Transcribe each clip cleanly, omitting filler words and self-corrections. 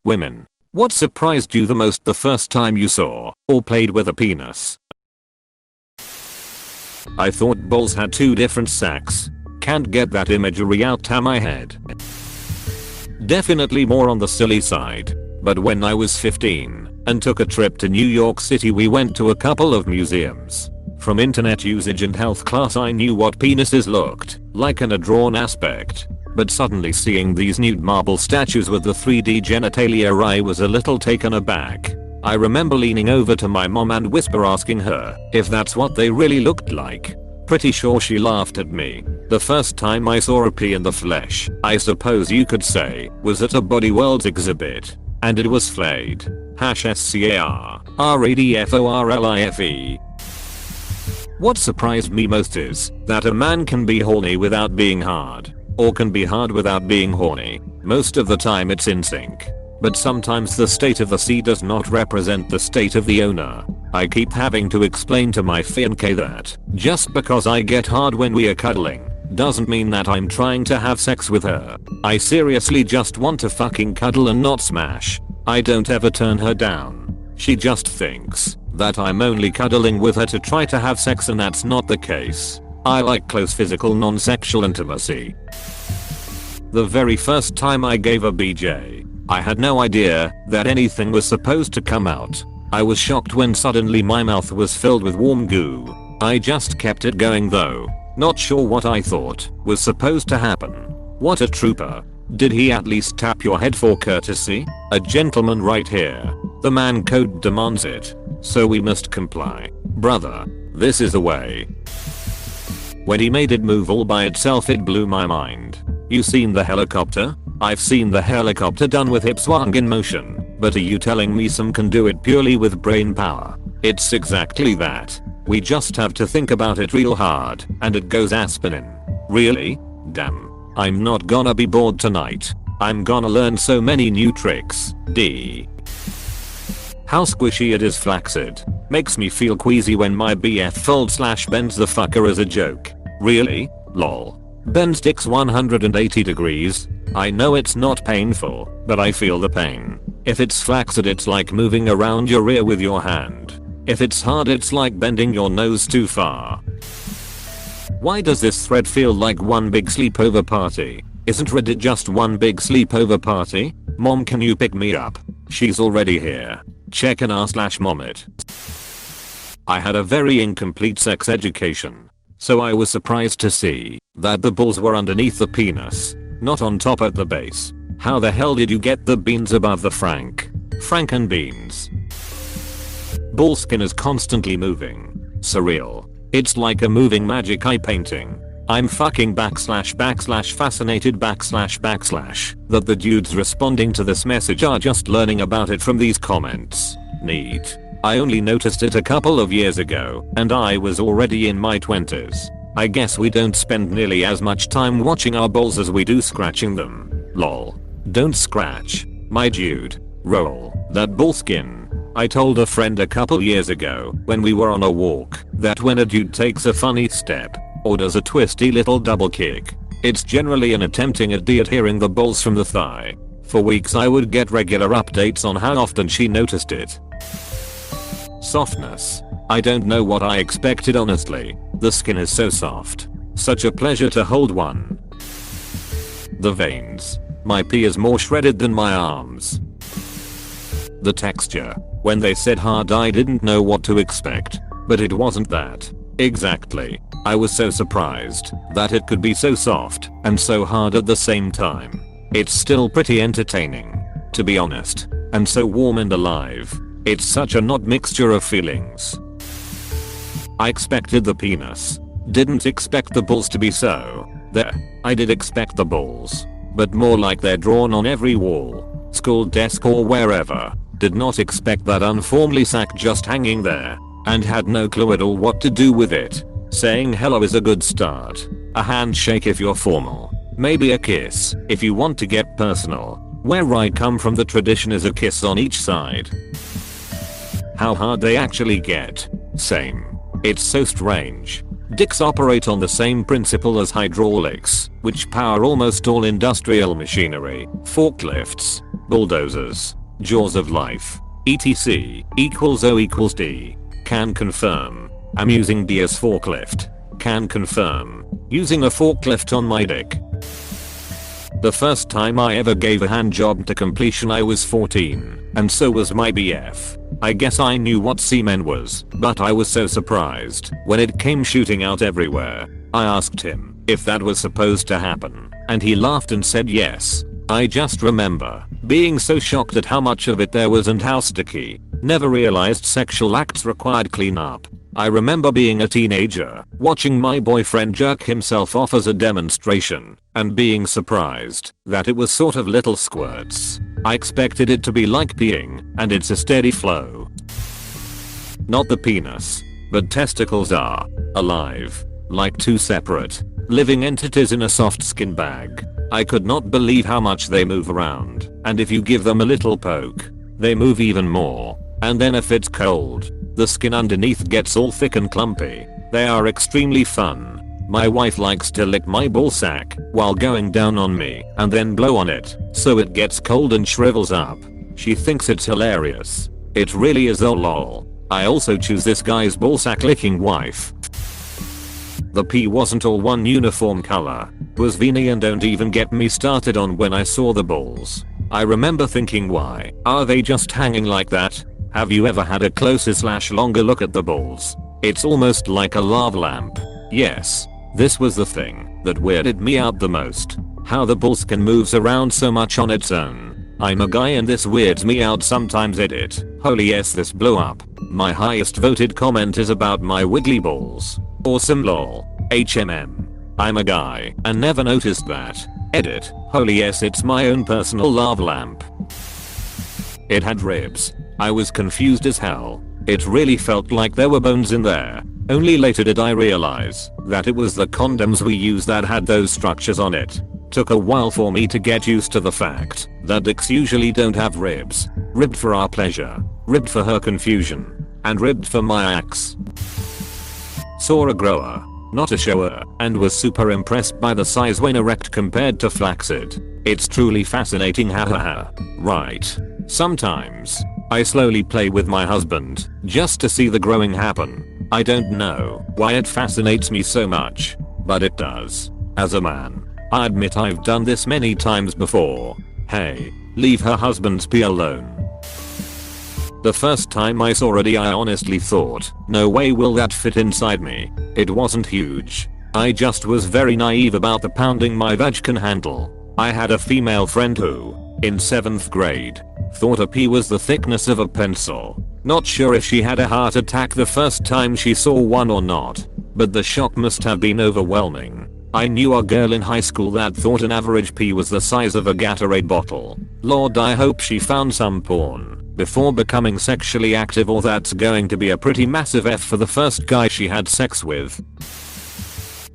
Women. What surprised you the most the first time you saw or played with a penis? I thought balls had two different sacks. Can't get that imagery out of my head. Definitely more on the silly side. But when I was 15 and took a trip to New York City, we went to a couple of museums. From internet usage and health class I knew what penises looked like in a drawn aspect. But suddenly seeing these nude marble statues with the 3D genitalia, I was a little taken aback. I remember leaning over to my mom and whisper asking her if that's what they really looked like. Pretty sure she laughed at me. The first time I saw a pee in the flesh, I suppose you could say, was at a Body Worlds exhibit. And it was flayed. #SCARRADFORLIFE. What surprised me most is that a man can be horny without being hard. Or can be hard without being horny. Most of the time it's in sync. But sometimes the state of the sea does not represent the state of the owner. I keep having to explain to my fiancée that just because I get hard when we are cuddling doesn't mean that I'm trying to have sex with her. I seriously just want to fucking cuddle and not smash. I don't ever turn her down. She just thinks that I'm only cuddling with her to try to have sex, and that's not the case. I like close physical non-sexual intimacy. The very first time I gave a BJ, I had no idea that anything was supposed to come out. I was shocked when suddenly my mouth was filled with warm goo. I just kept it going though, not sure what I thought was supposed to happen. What a trooper. Did he at least tap your head for courtesy? A gentleman right here. The man code demands it, so we must comply. Brother, this is the way. When he made it move all by itself, it blew my mind. You seen the helicopter? I've seen the helicopter done with hip swung in motion, but are you telling me some can do it purely with brain power? It's exactly that. We just have to think about it real hard and it goes aspinin. Really? Damn. I'm not gonna be bored tonight. I'm gonna learn so many new tricks. D. How squishy it is flaccid. Makes me feel queasy when my BF folds/bends the fucker as a joke. Really? Lol. Bends dicks 180 degrees. I know it's not painful, but I feel the pain. If it's flaccid, it's like moving around your ear with your hand. If it's hard, it's like bending your nose too far. Why does this thread feel like one big sleepover party? Isn't Reddit just one big sleepover party? Mom, can you pick me up? She's already here. Check an r/mom it. I had a very incomplete sex education, so I was surprised to see that the balls were underneath the penis, not on top at the base. How the hell did you get the beans above the frank and beans? Ball skin is constantly moving. Surreal. It's like a moving magic eye painting. I'm fucking / fascinated / that the dudes responding to this message are just learning about it from these comments. Neat. I only noticed it a couple of years ago, and I was already in my 20s. I guess we don't spend nearly as much time watching our balls as we do scratching them. Lol. Don't scratch, my dude. Roll that ball skin. I told a friend a couple years ago when we were on a walk that when a dude takes a funny step or does a twisty little double kick, it's generally an attempting at de-adhering the balls from the thigh. For weeks I would get regular updates on how often she noticed it. Softness. I don't know what I expected, honestly. The skin is so soft. Such a pleasure to hold one. The veins. My pee is more shredded than my arms. The texture. When they said hard, I didn't know what to expect, but it wasn't that. Exactly. I was so surprised that it could be so soft and so hard at the same time. It's still pretty entertaining, to be honest, and so warm and alive. It's such an odd mixture of feelings. I expected the penis. Didn't expect the balls to be so there. I did expect the balls, but more like they're drawn on every wall, school desk or wherever. Did not expect that unformly sack just hanging there, and had no clue at all what to do with it. Saying hello is a good start. A handshake if you're formal. Maybe a kiss if you want to get personal. Where I come from, the tradition is a kiss on each side. How hard they actually get. Same. It's so strange. Dicks operate on the same principle as hydraulics, which power almost all industrial machinery, forklifts, bulldozers, jaws of life, etc equals O equals D. Can confirm. I'm using D as forklift. Can confirm. Using a forklift on my dick. The first time I ever gave a hand job to completion I was 14, and so was my BF. I guess I knew what semen was, but I was so surprised when it came shooting out everywhere. I asked him if that was supposed to happen, and he laughed and said yes. I just remember being so shocked at how much of it there was and how sticky. Never realized sexual acts required cleanup. I remember being a teenager, watching my boyfriend jerk himself off as a demonstration, and being surprised that it was sort of little squirts. I expected it to be like peeing, and it's a steady flow. Not the penis, but testicles are alive, like two separate, living entities in a soft skin bag. I could not believe how much they move around, and if you give them a little poke, they move even more. And then if it's cold, the skin underneath gets all thick and clumpy. They are extremely fun. My wife likes to lick my ballsack while going down on me and then blow on it so it gets cold and shrivels up. She thinks it's hilarious. It really is, oh lol. I also choose this guy's ballsack licking wife. The pee wasn't all one uniform color. Was veiny, and don't even get me started on when I saw the balls. I remember thinking, why are they just hanging like that? Have you ever had a closer/longer look at the balls? It's almost like a lava lamp. Yes, this was the thing that weirded me out the most. How the balls can move around so much on its own. I'm a guy and this weirds me out sometimes. Edit. Holy yes, this blew up. My highest voted comment is about my wiggly balls. Awesome lol. HMM. I'm a guy and never noticed that. Edit. Holy yes, it's my own personal lava lamp. It had ribs. I was confused as hell. It really felt like there were bones in there. Only later did I realize that it was the condoms we used that had those structures on it. Took a while for me to get used to the fact that dicks usually don't have ribs. Ribbed for our pleasure, ribbed for her confusion, and ribbed for my axe. Saw a grower, not a shower, and was super impressed by the size when erect compared to flaccid. It's truly fascinating, hahaha. Right. Sometimes I slowly play with my husband just to see the growing happen. I don't know why it fascinates me so much, but it does. As a man, I admit I've done this many times before. Hey, leave her husband's pee alone. The first time I saw a D, I honestly thought, no way will that fit inside me. It wasn't huge. I just was very naive about the pounding my vag can handle. I had a female friend who, in 7th grade, thought a pee was the thickness of a pencil. Not sure if she had a heart attack the first time she saw one or not, but the shock must have been overwhelming. I knew a girl in high school that thought an average pee was the size of a Gatorade bottle. Lord, I hope she found some porn before becoming sexually active, or that's going to be a pretty massive F for the first guy she had sex with.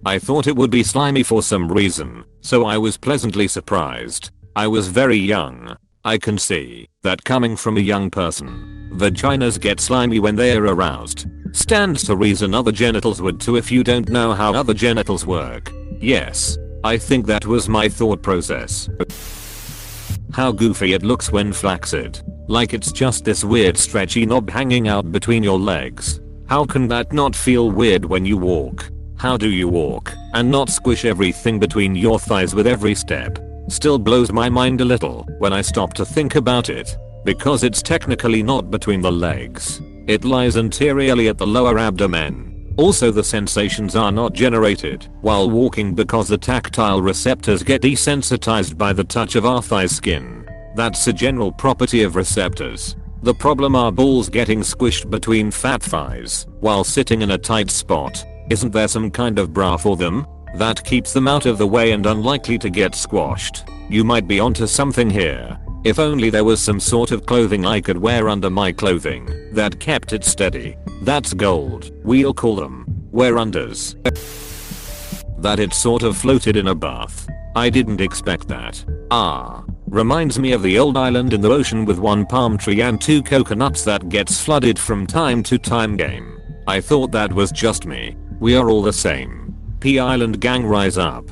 I thought it would be slimy for some reason, so I was pleasantly surprised. I was very young. I can see that coming from a young person. Vaginas get slimy when they are aroused. Stands to reason other genitals would too if you don't know how other genitals work. Yes, I think that was my thought process. How goofy it looks when flaccid. Like it's just this weird stretchy knob hanging out between your legs. How can that not feel weird when you walk? How do you walk and not squish everything between your thighs with every step? Still blows my mind a little when I stop to think about it, because it's technically not between the legs. It lies anteriorly at the lower abdomen. Also, the sensations are not generated while walking because the tactile receptors get desensitized by the touch of our thigh skin. That's a general property of receptors. The problem are balls getting squished between fat thighs while sitting in a tight spot. Isn't there some kind of bra for them that keeps them out of the way and unlikely to get squashed? You might be onto something here. If only there was some sort of clothing I could wear under my clothing that kept it steady. That's gold. We'll call them wear-unders. That it sort of floated in a bath. I didn't expect that. Reminds me of the old island in the ocean with one palm tree and 2 coconuts that gets flooded from time to time game. I thought that was just me. We are all the same. P Island gang, rise up.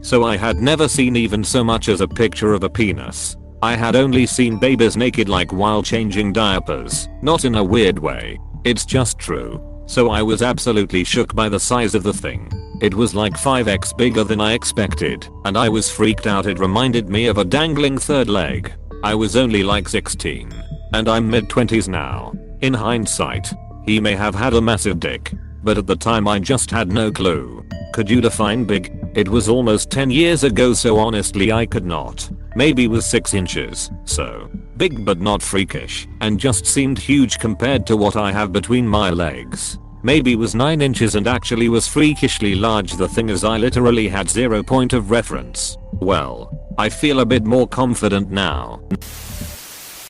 So I had never seen even so much as a picture of a penis. I had only seen babies naked like while changing diapers, not in a weird way. It's just true. So I was absolutely shook by the size of the thing. It was like 5x bigger than I expected, and I was freaked out. It reminded me of a dangling third leg. I was only like 16. And I'm mid-20s now. In hindsight, he may have had a massive dick. But at the time I just had no clue. Could you define big? It was almost 10 years ago, so honestly I could not. Maybe was 6 inches, so big but not freakish, and just seemed huge compared to what I have between my legs. Maybe was 9 inches and actually was freakishly large. The thing is I literally had 0 point of reference. Well, I feel a bit more confident now.